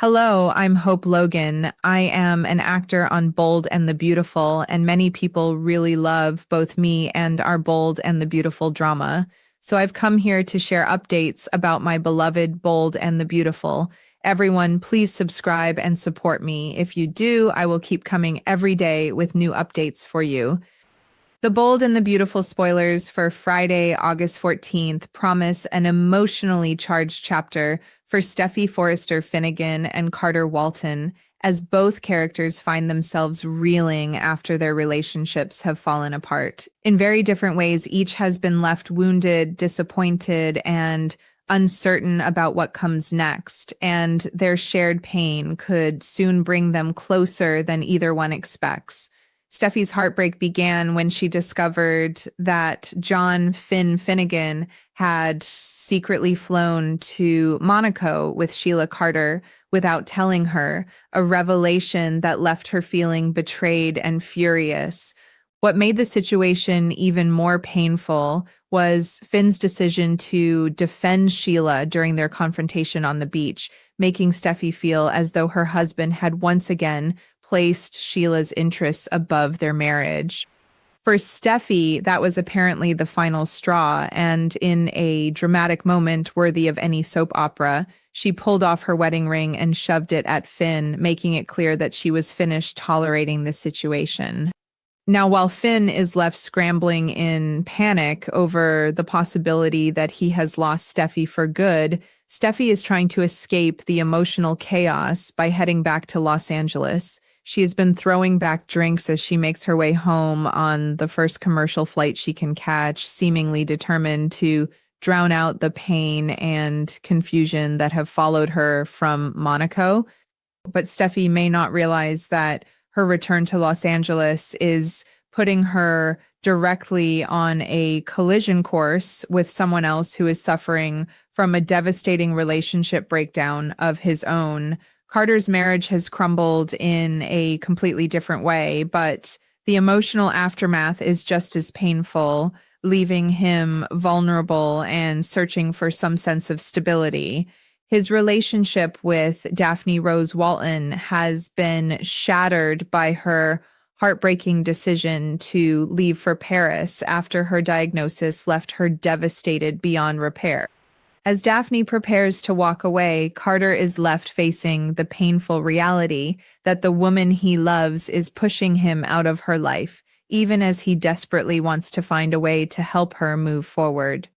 Hello, I'm Hope Logan. I am an actor on Bold and the Beautiful, and many people really love both me and our Bold and the Beautiful drama. So I've come here to share updates about my beloved Bold and the Beautiful. Everyone, please subscribe and support me. If you do, I will keep coming every day with new updates for you. The Bold and the Beautiful spoilers for Friday, August 14th promise an emotionally charged chapter for Steffy Forrester Finnegan and Carter Walton, as both characters find themselves reeling after their relationships have fallen apart. In very different ways, each has been left wounded, disappointed, and uncertain about what comes next, and their shared pain could soon bring them closer than either one expects. Steffy's heartbreak began when she discovered that John Finnegan had secretly flown to Monaco with Sheila Carter without telling her, a revelation that left her feeling betrayed and furious. What made the situation even more painful was Finn's decision to defend Sheila during their confrontation on the beach, making Steffy feel as though her husband had once again placed Sheila's interests above their marriage. For Steffy, that was apparently the final straw, and in a dramatic moment worthy of any soap opera, she pulled off her wedding ring and shoved it at Finn, making it clear that she was finished tolerating the situation. Now, while Finn is left scrambling in panic over the possibility that he has lost Steffy for good, Steffy is trying to escape the emotional chaos by heading back to Los Angeles. She has been throwing back drinks as she makes her way home on the first commercial flight she can catch, seemingly determined to drown out the pain and confusion that have followed her from Monaco. But Steffy may not realize that her return to Los Angeles is putting her directly on a collision course with someone else who is suffering from a devastating relationship breakdown of his own. Carter's marriage has crumbled in a completely different way, but the emotional aftermath is just as painful, leaving him vulnerable and searching for some sense of stability. His relationship with Daphne Rose Walton has been shattered by her heartbreaking decision to leave for Paris after her diagnosis left her devastated beyond repair. As Daphne prepares to walk away, Carter is left facing the painful reality that the woman he loves is pushing him out of her life, even as he desperately wants to find a way to help her move forward.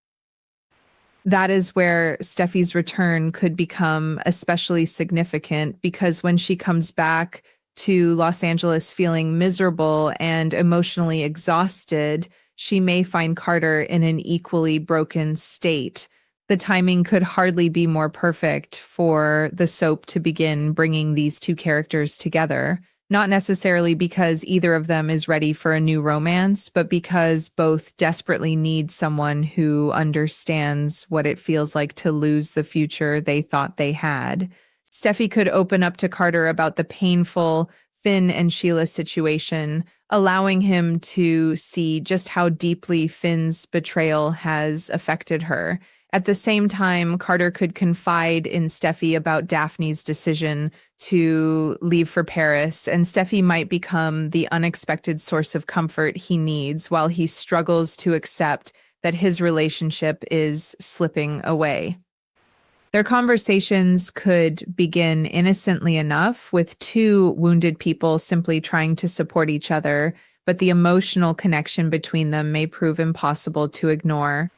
That is where Steffy's return could become especially significant, because when she comes back to Los Angeles feeling miserable and emotionally exhausted, she may find Carter in an equally broken state. The timing could hardly be more perfect for the soap to begin bringing these two characters together. Not necessarily because either of them is ready for a new romance, but because both desperately need someone who understands what it feels like to lose the future they thought they had. Steffy could open up to Carter about the painful Finn and Sheila situation, allowing him to see just how deeply Finn's betrayal has affected her. At the same time, Carter could confide in Steffy about Daphne's decision to leave for Paris, and Steffy might become the unexpected source of comfort he needs while he struggles to accept that his relationship is slipping away. Their conversations could begin innocently enough, with two wounded people simply trying to support each other, but the emotional connection between them may prove impossible to ignore.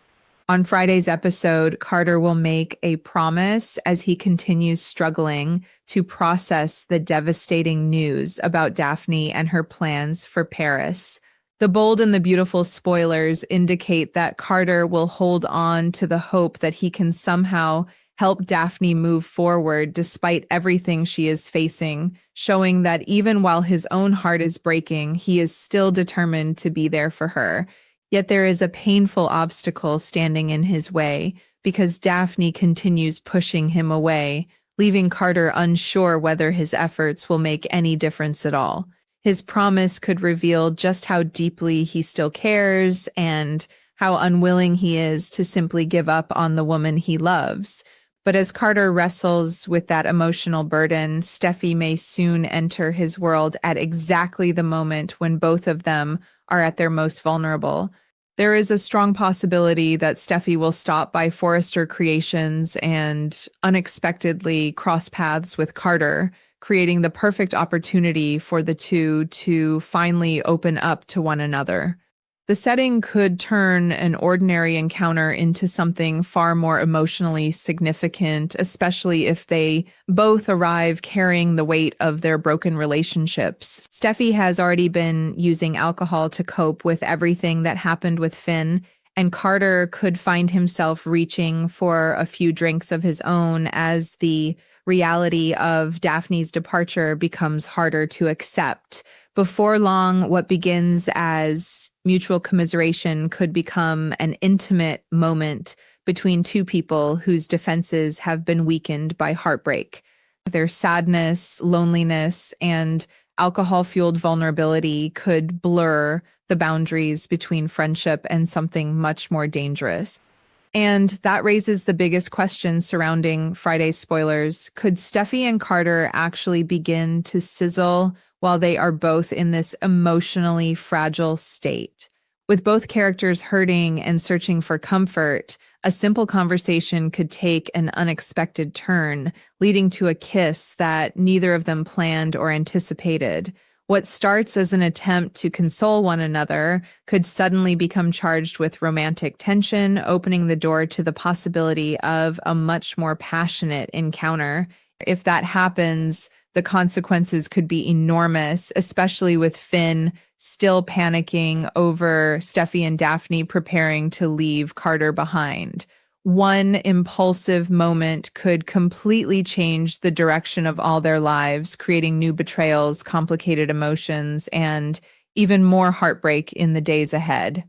On Friday's episode, Carter will make a promise as he continues struggling to process the devastating news about Daphne and her plans for Paris. The Bold and the Beautiful spoilers indicate that Carter will hold on to the hope that he can somehow help Daphne move forward despite everything she is facing, showing that even while his own heart is breaking, he is still determined to be there for her. Yet there is a painful obstacle standing in his way, because Daphne continues pushing him away, leaving Carter unsure whether his efforts will make any difference at all. His promise could reveal just how deeply he still cares and how unwilling he is to simply give up on the woman he loves. But as Carter wrestles with that emotional burden, Steffi may soon enter his world at exactly the moment when both of them are at their most vulnerable. There is a strong possibility that Steffi will stop by Forrester Creations and unexpectedly cross paths with Carter, creating the perfect opportunity for the two to finally open up to one another. The setting could turn an ordinary encounter into something far more emotionally significant, especially if they both arrive carrying the weight of their broken relationships. Steffi has already been using alcohol to cope with everything that happened with Finn, and Carter could find himself reaching for a few drinks of his own as the reality of Daphne's departure becomes harder to accept. Before long, what begins as mutual commiseration could become an intimate moment between two people whose defenses have been weakened by heartbreak. Their sadness, loneliness, and alcohol-fueled vulnerability could blur the boundaries between friendship and something much more dangerous. And that raises the biggest question surrounding Friday's spoilers. Could Steffi and Carter actually begin to sizzle while they are both in this emotionally fragile state? With both characters hurting and searching for comfort, a simple conversation could take an unexpected turn, leading to a kiss that neither of them planned or anticipated. What starts as an attempt to console one another could suddenly become charged with romantic tension, opening the door to the possibility of a much more passionate encounter. If that happens, the consequences could be enormous, especially with Finn still panicking over Steffi and Daphne preparing to leave Carter behind. One impulsive moment could completely change the direction of all their lives, creating new betrayals, complicated emotions, and even more heartbreak in the days ahead.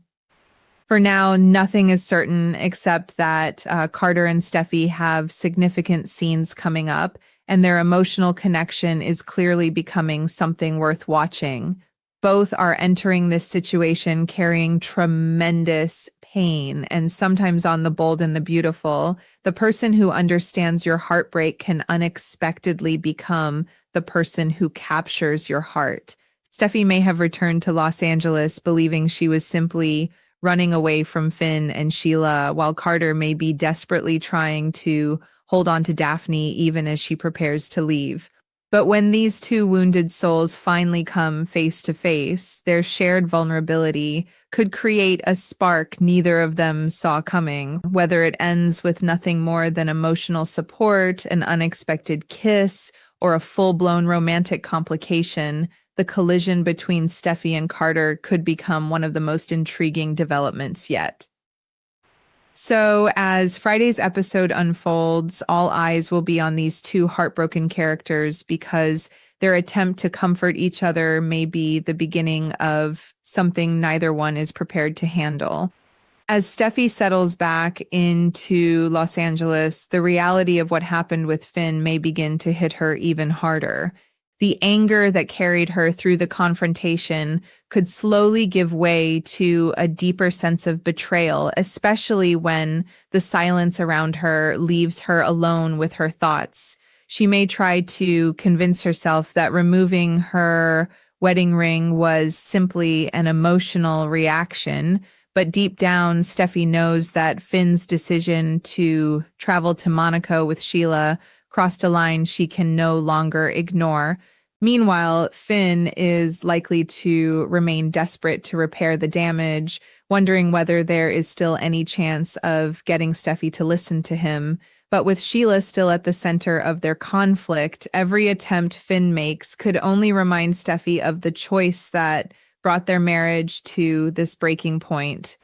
For now, nothing is certain except that Carter and Steffi have significant scenes coming up, and their emotional connection is clearly becoming something worth watching. Both are entering this situation carrying tremendous pain, and sometimes on The Bold and the Beautiful, the person who understands your heartbreak can unexpectedly become the person who captures your heart. Steffi may have returned to Los Angeles believing she was simply running away from Finn and Sheila, while Carter may be desperately trying to hold on to Daphne even as she prepares to leave. But when these two wounded souls finally come face to face, their shared vulnerability could create a spark neither of them saw coming. Whether it ends with nothing more than emotional support, an unexpected kiss, or a full-blown romantic complication, the collision between Steffi and Carter could become one of the most intriguing developments yet. So as Friday's episode unfolds, all eyes will be on these two heartbroken characters because their attempt to comfort each other may be the beginning of something neither one is prepared to handle. As Steffi settles back into Los Angeles, the reality of what happened with Finn may begin to hit her even harder. The anger that carried her through the confrontation could slowly give way to a deeper sense of betrayal, especially when the silence around her leaves her alone with her thoughts. She may try to convince herself that removing her wedding ring was simply an emotional reaction, but deep down, Steffi knows that Finn's decision to travel to Monaco with Sheila crossed a line she can no longer ignore. Meanwhile, Finn is likely to remain desperate to repair the damage, wondering whether there is still any chance of getting Steffi to listen to him. But with Sheila still at the center of their conflict, every attempt Finn makes could only remind Steffi of the choice that brought their marriage to this breaking point.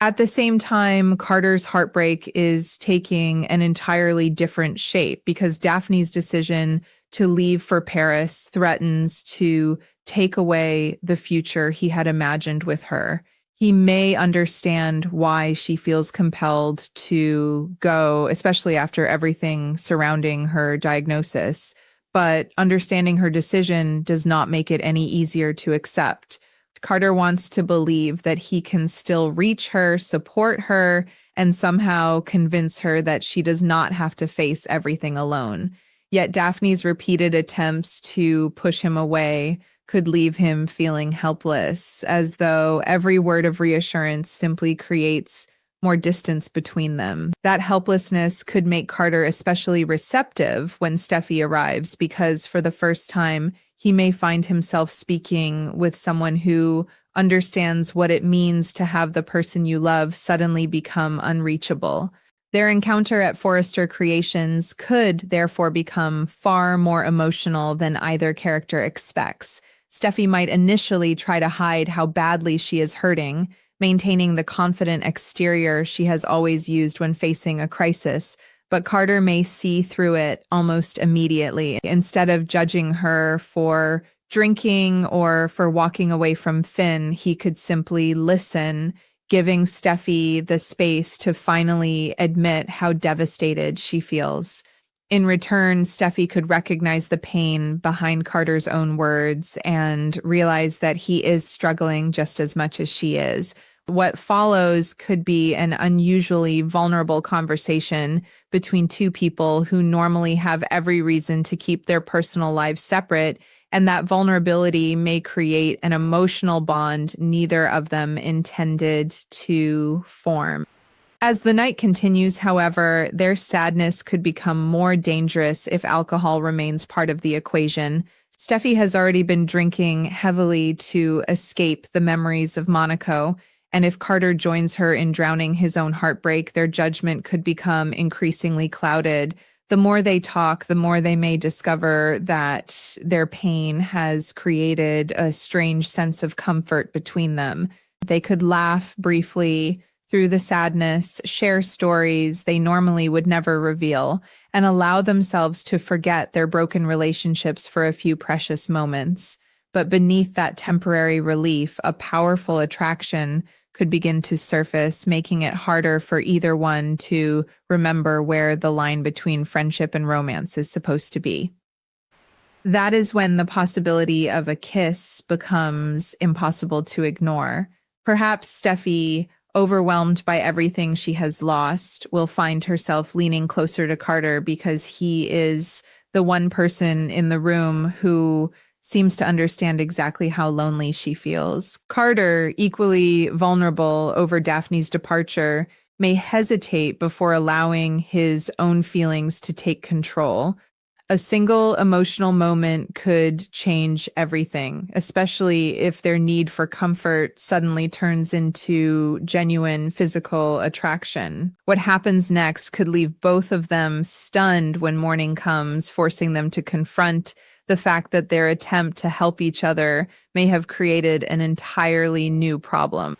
At the same time, Carter's heartbreak is taking an entirely different shape because Daphne's decision to leave for Paris threatens to take away the future he had imagined with her. He may understand why she feels compelled to go, especially after everything surrounding her diagnosis, but understanding her decision does not make it any easier to accept. Carter wants to believe that he can still reach her, support her, and somehow convince her that she does not have to face everything alone. Yet Daphne's repeated attempts to push him away could leave him feeling helpless, as though every word of reassurance simply creates more distance between them. That helplessness could make Carter especially receptive when Steffy arrives, because for the first time, he may find himself speaking with someone who understands what it means to have the person you love suddenly become unreachable. Their encounter at Forrester Creations could therefore become far more emotional than either character expects. Steffy might initially try to hide how badly she is hurting, maintaining the confident exterior she has always used when facing a crisis, but Carter may see through it almost immediately. Instead of judging her for drinking or for walking away from Finn, he could simply listen, giving Steffy the space to finally admit how devastated she feels. In return, Steffy could recognize the pain behind Carter's own words and realize that he is struggling just as much as she is. What follows could be an unusually vulnerable conversation between two people who normally have every reason to keep their personal lives separate, and that vulnerability may create an emotional bond neither of them intended to form. As the night continues, however, their sadness could become more dangerous if alcohol remains part of the equation. Steffy has already been drinking heavily to escape the memories of Monaco, and if Carter joins her in drowning his own heartbreak, their judgment could become increasingly clouded. The more they talk, the more they may discover that their pain has created a strange sense of comfort between them. They could laugh briefly through the sadness, share stories they normally would never reveal, and allow themselves to forget their broken relationships for a few precious moments. But beneath that temporary relief, a powerful attraction could begin to surface, making it harder for either one to remember where the line between friendship and romance is supposed to be. That is when the possibility of a kiss becomes impossible to ignore. Perhaps Steffy, overwhelmed by everything she has lost, will find herself leaning closer to Carter because he is the one person in the room who seems to understand exactly how lonely she feels. Carter, equally vulnerable over Daphne's departure, may hesitate before allowing his own feelings to take control. A single emotional moment could change everything, especially if their need for comfort suddenly turns into genuine physical attraction. What happens next could leave both of them stunned when morning comes, forcing them to confront the fact that their attempt to help each other may have created an entirely new problem.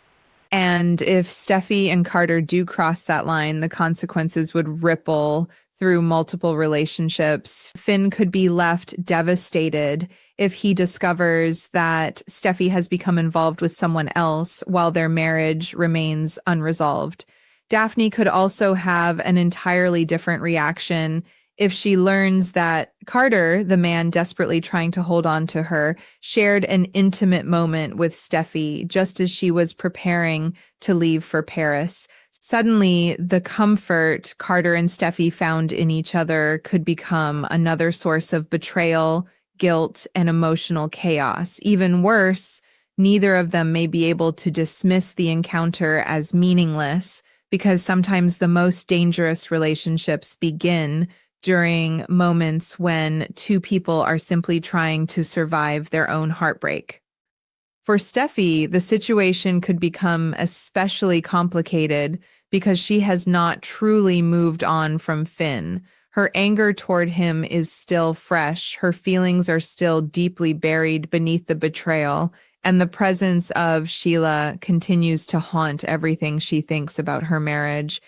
And if Steffy and Carter do cross that line, the consequences would ripple through multiple relationships. Finn could be left devastated if he discovers that Steffy has become involved with someone else while their marriage remains unresolved. Daphne could also have an entirely different reaction if she learns that Carter, the man desperately trying to hold on to her, shared an intimate moment with Steffy just as she was preparing to leave for Paris. Suddenly, the comfort Carter and Steffy found in each other could become another source of betrayal, guilt, and emotional chaos. Even worse, neither of them may be able to dismiss the encounter as meaningless, because sometimes the most dangerous relationships begin during moments when two people are simply trying to survive their own heartbreak. For Steffy, the situation could become especially complicated because she has not truly moved on from Finn. Her anger toward him is still fresh, her feelings are still deeply buried beneath the betrayal, and the presence of Sheila continues to haunt everything she thinks about her marriage.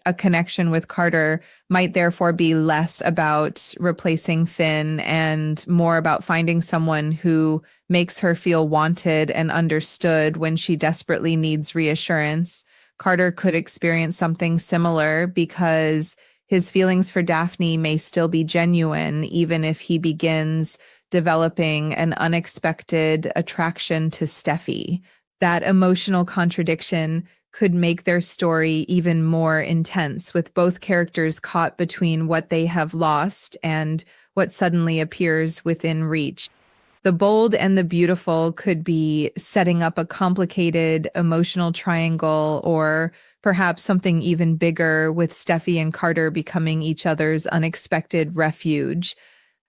A connection with Carter might therefore be less about replacing Finn and more about finding someone who makes her feel wanted and understood when she desperately needs reassurance. Carter could experience something similar because His feelings for Daphne may still be genuine, even if he begins developing an unexpected attraction to Steffi. That emotional contradiction could make their story even more intense, with both characters caught between what they have lost and what suddenly appears within reach. The Bold and the Beautiful could be setting up a complicated emotional triangle, or perhaps something even bigger, with Steffi and Carter becoming each other's unexpected refuge.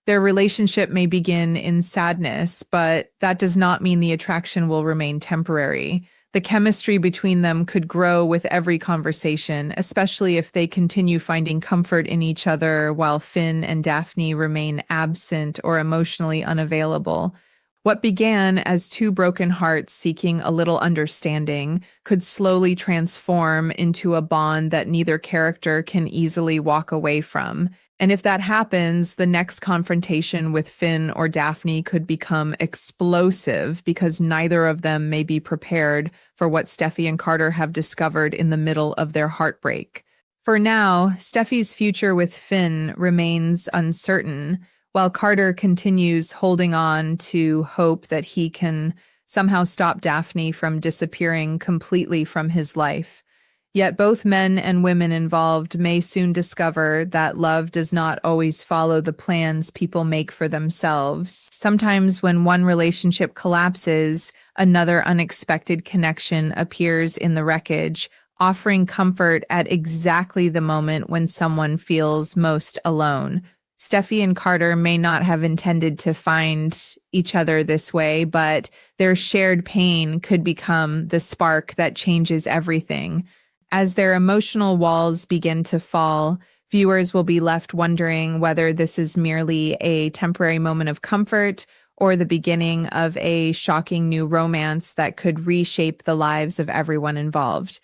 Their relationship may begin in sadness, but that does not mean the attraction will remain temporary. The chemistry between them could grow with every conversation, especially if they continue finding comfort in each other while Finn and Daphne remain absent or emotionally unavailable. What began as two broken hearts seeking a little understanding could slowly transform into a bond that neither character can easily walk away from. And if that happens, the next confrontation with Finn or Daphne could become explosive, because neither of them may be prepared for what Steffi and Carter have discovered in the middle of their heartbreak. For now, Steffi's future with Finn remains uncertain, while Carter continues holding on to hope that he can somehow stop Daphne from disappearing completely from his life. Yet both men and women involved may soon discover that love does not always follow the plans people make for themselves. Sometimes when one relationship collapses, another unexpected connection appears in the wreckage, offering comfort at exactly the moment when someone feels most alone. Steffi and Carter may not have intended to find each other this way, but their shared pain could become the spark that changes everything. As their emotional walls begin to fall, viewers will be left wondering whether this is merely a temporary moment of comfort or the beginning of a shocking new romance that could reshape the lives of everyone involved.